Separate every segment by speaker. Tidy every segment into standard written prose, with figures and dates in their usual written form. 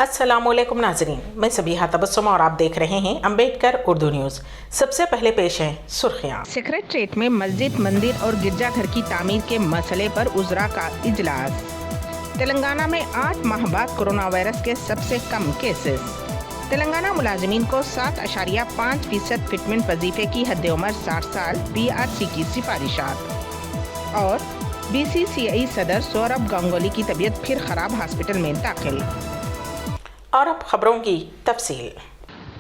Speaker 1: अस्सलामुअलैकुम नाजरीन, मैं सबीहा तबस्सुम और आप देख रहे हैं अम्बेडकर उर्दू न्यूज़। सबसे पहले पेश हैं सुर्खियाँ।
Speaker 2: सेक्रेटरीट में मस्जिद, मंदिर और गिरजाघर की तामीर के मसले पर उज़रा का इजलास। तेलंगाना में 8 माह बाद कोरोना वायरस के सबसे कम केसेस। तेलंगाना मुलाजिमीन को 7.5% फिटमेंट वजीफे की हद उम्र 60 साल, BRC की सिफारिशात। और BCCI सदर सौरभ गांगुली की तबीयत फिर खराब, हॉस्पिटल में दाखिल।
Speaker 1: और अब खबरों की तफसील।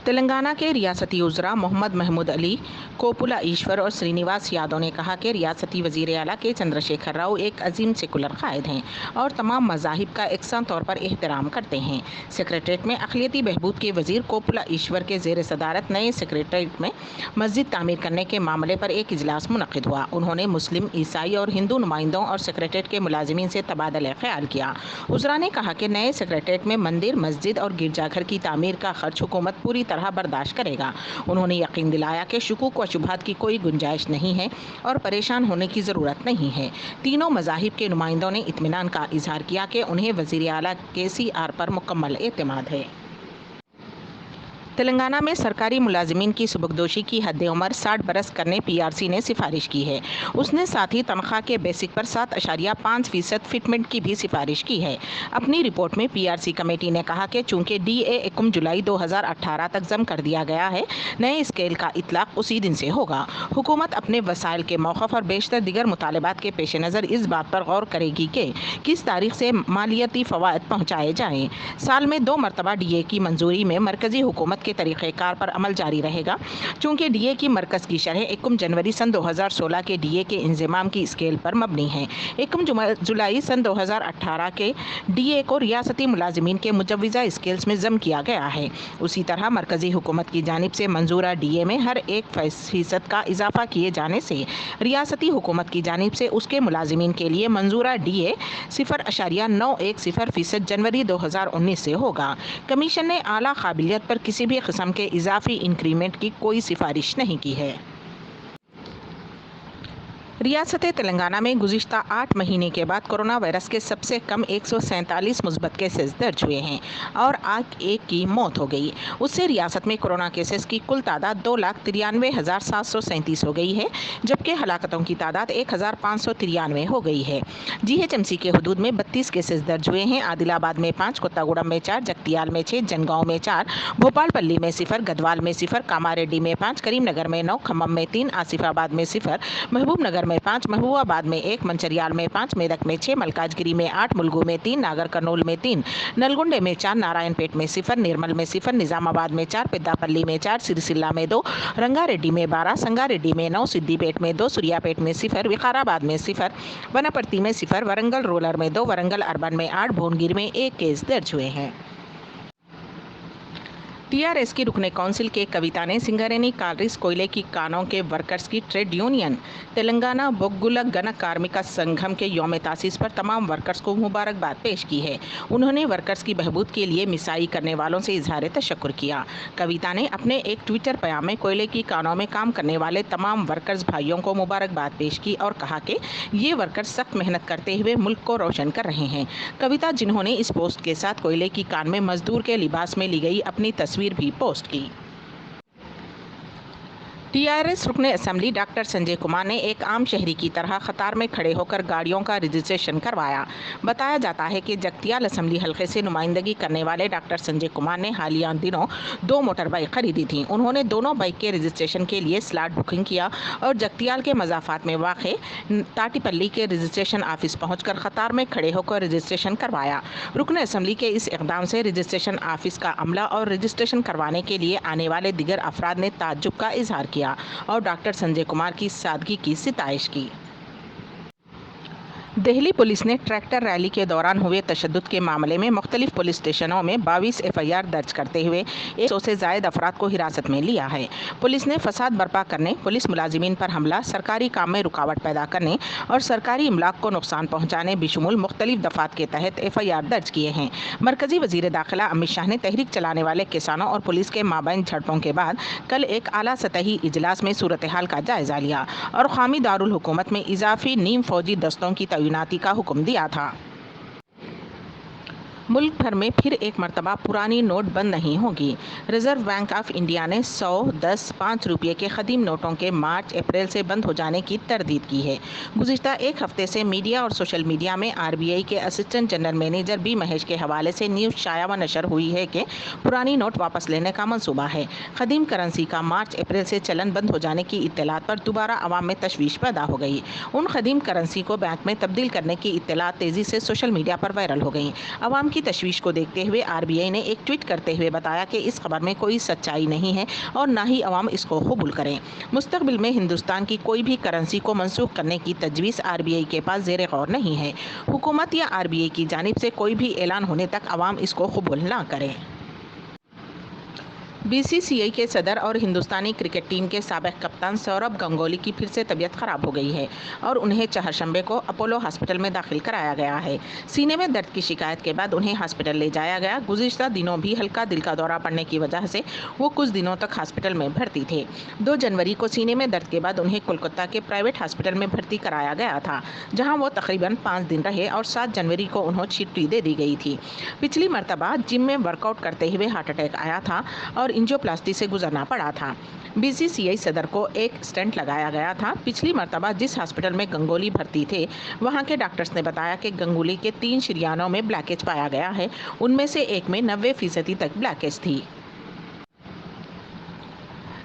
Speaker 2: तेलंगाना के रियासती उज़रा मोहम्मद महमूद अली, कोपुला ईश्वर और श्रीनिवास यादव ने कहा कि रियासती वज़ीर आला के चंद्रशेखर राव एक अजीम सेकुलर कायद हैं और तमाम मज़ाहिब का एकसां तौर पर एहतराम करते हैं। सेक्रेटरीट में अक़लियती बहबूद के वज़ीर कोपुला ईश्वर के ज़ेर सदारत नए सेक्रेटरीट में मस्जिद तामीर करने के मामले पर एक इजलास मुनक़िद हुआ। उन्होंने मुस्लिम, ईसाई और हिंदू नुमाइंदों और सेक्रेटरीट के मुलाजिमीन से तबादला ख्याल किया। उज़रा ने कहा कि नए सेक्रेटरीट में मंदिर, मस्जिद और गिरजाघर की तामीर का खर्च हुकूमत पूरी तरह बर्दाश्त करेगा। उन्होंने यकीन दिलाया कि शुकूक व शुबहात की कोई गुंजाइश नहीं है और परेशान होने की ज़रूरत नहीं है। तीनों मज़ाहिब के नुमाइंदों ने इत्मीनान का इजहार किया कि उन्हें वज़ीर आला KCR पर मुकम्मल एतमाद है। तेलंगाना में सरकारी मुलाजिमीन की सुबकदोशी की हद उम्र 60 बरस करने PRC ने सिफारिश की है। उसने साथ ही तनख्वाह के बेसिक पर 7.5% फिटमेंट की भी सिफारिश की है। अपनी रिपोर्ट में PRC कमेटी ने कहा कि चूंकि DA 1 जुलाई 2018 तक जम कर दिया गया है, नए स्केल का इतलाक उसी दिन से होगा। हुकूमत अपने वसाइल के मौक़िफ़ और बेशतर दिगर मुतालबात के पेश नज़र इस बात पर गौर करेगी कि किस तारीख से मालियती फ़वाइद पहुँचाए जाएँ। साल में 2 मरतबा DA की मंजूरी में मरकज़ी हुकूमत के तरीक़ेकार पर अमल जारी रहेगा। चूँकि DA की मरकज़ की शरह 1 जनवरी सन 2016 के DA के इंज़माम की स्केल पर मबनी है। 1 जुलाई सन 2018 के DA को रियासती मुलाजिमीन के मुजव्वज़ा स्केल्स में ज़म किया गया है। उसी तरह मरकज़ी हुकूमत की जानिब से मंजूरा DA में हर 1% का इजाफा किए जाने से रियासती हुकूमत की जानिब से उसके मुलाजिमीन के लिए मंजूरा DA 0.910% जनवरी 2019 से होगा। कमीशन ने आला काबिलियत पर किसी भी किस्म के इजाफी इंक्रीमेंट की कोई सिफारिश नहीं की है। रियासत तेलंगाना में गुज़िश्ता 8 महीने के बाद कोरोना वायरस के सबसे कम 147 मुस्बत केसेस दर्ज हुए हैं और आज एक की मौत हो गई। उससे रियासत में कोरोना केसेस की कुल तादाद 2,93,737 हो गई है, जबकि हलाकतों की तादाद 1,593 हो गई है। GHMC के हदूद में 32 केसेस दर्ज हुए हैं। आदिलाबाद में 5, कोत्तागुड़म में 4, जगतियाल में 6, जनगांव में 4, भोपालपल्ली में 0, गदवाल में 0, कामारेड्डी में 5, करीमनगर में 9, खम्मम में 3, आसिफाबाद में 0, महबूबनगर में 5, महबूबाबाद में 1, मंचरियाल में 5, मेदक में 6, मलकाजगिरी में 8, मुलगू में 3, नागर कर्नूल में 3, नलगुंडे में 4, नारायणपेट में 0, निर्मल में 0, निजामाबाद में 4, पेद्दापल्ली में 4, सिरिसिल्ला में 2, रंगारेड्डी में 12, संगारेड्डी में 9, सिद्दीपेट में 2, सूर्यापेट में 0, विकाराबाद में 0, वनपर्ती में 0, वरंगल रूरल में 2, वरंगल अर्बन में 8, भुवनगिर में 1 केस दर्ज हुए हैं। TRS की रुकने काउंसिल के कविता ने सिंगरेनी कालरिस कोयले की कानों के वर्कर्स की ट्रेड यूनियन तेलंगाना बोग्गुला गण कार्मिक संघम के यौम तासीस पर तमाम वर्कर्स को मुबारकबाद पेश की है। उन्होंने वर्कर्स की बहबूद के लिए मिसाई करने वालों से इजहार तशक्कुर किया। कविता ने अपने एक ट्विटर बयान में कोयले की कानों में काम करने वाले तमाम वर्कर्स भाइयों को मुबारकबाद पेश की और कहा कि ये वर्कर्स सख्त मेहनत करते हुए मुल्क को रोशन कर रहे हैं। कविता, जिन्होंने इस पोस्ट के साथ कोयले की कान में मजदूर के लिबास में ली गई अपनी तस्वीर भी पोस्ट की। TRS रुकने असेंबली डॉक्टर संजय कुमार ने एक आम शहरी की तरह कतार में खड़े होकर गाड़ियों का रजिस्ट्रेशन करवाया। बताया जाता है कि जगतियाल असेंबली हल्के से नुमाइंदगी करने वाले डॉक्टर संजय कुमार ने हालिया दिनों 2 मोटर बाइक खरीदी थी। उन्होंने दोनों बाइक के रजिस्ट्रेशन के लिए स्लॉट बुकिंग किया और जगतियाल के मज़ाफ़ात में वाक़े ताटीपल्ली के रजिस्ट्रेशन ऑफिस पहुँचकर कतार में खड़े होकर रजिस्ट्रेशन करवाया। रुकने असेंबली के इस इक़दाम से रजिस्ट्रेशन ऑफिस का अमला और रजिस्ट्रेशन करवाने के लिए आने वाले दिगर अफराद ने ताज्जुब का इजहार किया और डॉक्टर संजय कुमार की सादगी की सिताइश की। दिल्ली पुलिस ने ट्रैक्टर रैली के दौरान हुए तशद्दुद के मामले में मुख्तलिफ पुलिस स्टेशनों में 22 FIR दर्ज करते हुए 100 से ज़ायद अफराद को हिरासत में लिया है। पुलिस ने फसाद बर्पा करने, पुलिस मुलाजिमीन पर हमला, सरकारी काम में रुकावट पैदा करने और सरकारी इमलाक को नुकसान पहुँचाने बिशुमुल मुख्तलिफ दफ़ात के तहत FIR दर्ज किए हैं। मरकज़ी वज़ीर दाखिला अमित शाह ने तहरीक चलाने वाले किसानों और पुलिस के माबैन झड़पों के बाद कल एक आला सतही इजलास में सूरत हाल का जायज़ा लिया और क़ौमी दारुल हुकूमत में इजाफी नीम फौजी दस्तों की तैनाती का हुक्म दिया था। मुल्क भर में फिर एक मरतबा पुरानी नोट बंद नहीं होगी। रिजर्व बैंक ऑफ इंडिया ने 100, 10, 5 रुपये के कदीम नोटों के मार्च अप्रैल से बंद हो जाने की तरदीद की है। गुज़िश्ता एक हफ्ते से मीडिया और सोशल मीडिया में आरबीआई के assistant general manager B Mahesh के हवाले से न्यूज़ शाया व नशर हुई है कि पुरानी नोट वापस लेने का मंसूबा है। कदीम करेंसी का मार्च अप्रैल से चलन बंद हो जाने की इत्तलात पर दोबारा अवाम में तशवीश पैदा हो गई। उन कदीम करेंसी को बैंक में तब्दील करने की इत्तलात तेज़ी से सोशल मीडिया पर वायरल हो गई। अवाम की तशवीश को देखते हुए आरबीआई ने एक ट्वीट करते हुए बताया कि इस खबर में कोई सच्चाई नहीं है और ना ही अवाम इसको कबूल करें। मुस्तकबिल में हिंदुस्तान की कोई भी करेंसी को मनसूख करने की तजवीज़ आरबीआई के पास ज़ेर गौर नहीं है। हुकूमत या आरबीआई की जानिब से कोई भी ऐलान होने तक अवाम इसको कबूल ना करें। बीसीसीआई के सदर और हिंदुस्तानी क्रिकेट टीम के साबिक कप्तान सौरभ गंगोली की फिर से तबीयत ख़राब हो गई है और उन्हें चहरशंबे को अपोलो हॉस्पिटल में दाखिल कराया गया है। सीने में दर्द की शिकायत के बाद उन्हें हॉस्पिटल ले जाया गया। गुज़िश्ता दिनों भी हल्का दिल का दौरा पड़ने की वजह से वो कुछ दिनों तक हॉस्पिटल में भर्ती थे। 2 जनवरी को सीने में दर्द के बाद उन्हें कोलकाता के प्राइवेट हॉस्पिटल में भर्ती कराया गया था, जहाँ वो तकरीबन 5 दिन रहे और 7 जनवरी को उन्हें छुट्टी दे दी गई थी। पिछली मरतबा जिम में वर्कआउट करते हुए हार्ट अटैक आया था और एंजियोप्लास्टी से गुजरना पड़ा था। बीसीसीआई सदर को एक स्टेंट लगाया गया था। पिछली मरतबा जिस हॉस्पिटल में गंगोली भर्ती थे, वहां के डॉक्टर्स ने बताया कि गंगोली के 3 शरियानों में ब्लैकेज पाया गया है। उनमें से एक में 90% तक ब्लैकेज थी।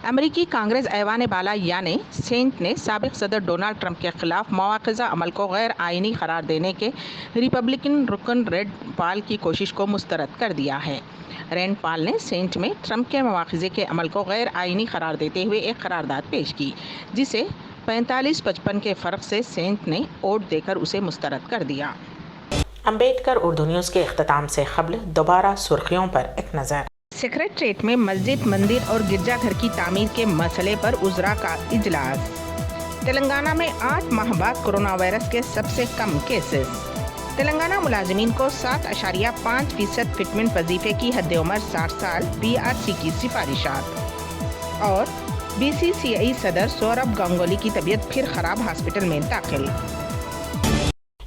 Speaker 2: अमेरिकी कांग्रेस ऐवान बाला यानी सेनेट ने साबिक सदर डोनाल्ड ट्रंप के खिलाफ मवाख़िज़ा अमल को गैर आइनी करार देने के रिपब्लिकन रुकन रैंड पॉल की कोशिश को मुस्तरद कर दिया है। रैंड पॉल ने सेनेट में ट्रंप के मवाख़िज़े के अमल को गैर आइनी करार देते हुए एक करारदाद पेश की, जिसे 45-55 के फ़र्क से सेनेट ने वोट देकर उसे मुस्तरद कर दिया।
Speaker 1: अम्बेडकर उर्दू न्यूज़ के इख्तिताम से क़ब्ल दोबारा सुर्खियों पर एक नज़र।
Speaker 2: सेक्रेटरीट में मस्जिद, मंदिर और गिरजाघर की तामीर के मसले पर उज़रा का इजलास। तेलंगाना में 8 माह बाद कोरोना वायरस के सबसे कम केसेस। तेलंगाना मुलाजिमीन को 7.5% फिटमेंट वजीफे की हद उम्र 60 साल, पीआरसी की सिफारिशात। और बीसीसीआई सदर सौरभ गंगोली की तबीयत फिर खराब, हॉस्पिटल में दाखिल।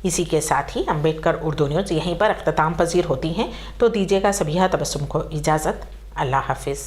Speaker 1: इसी के साथ ही अम्बेडकर उर्दू न्यूज़ यहीं पर इख्तिताम पजीर होती हैं, तो दीजिएगा सबिहा तबस्सुम को इजाज़त। अल्लाह हाफिज़।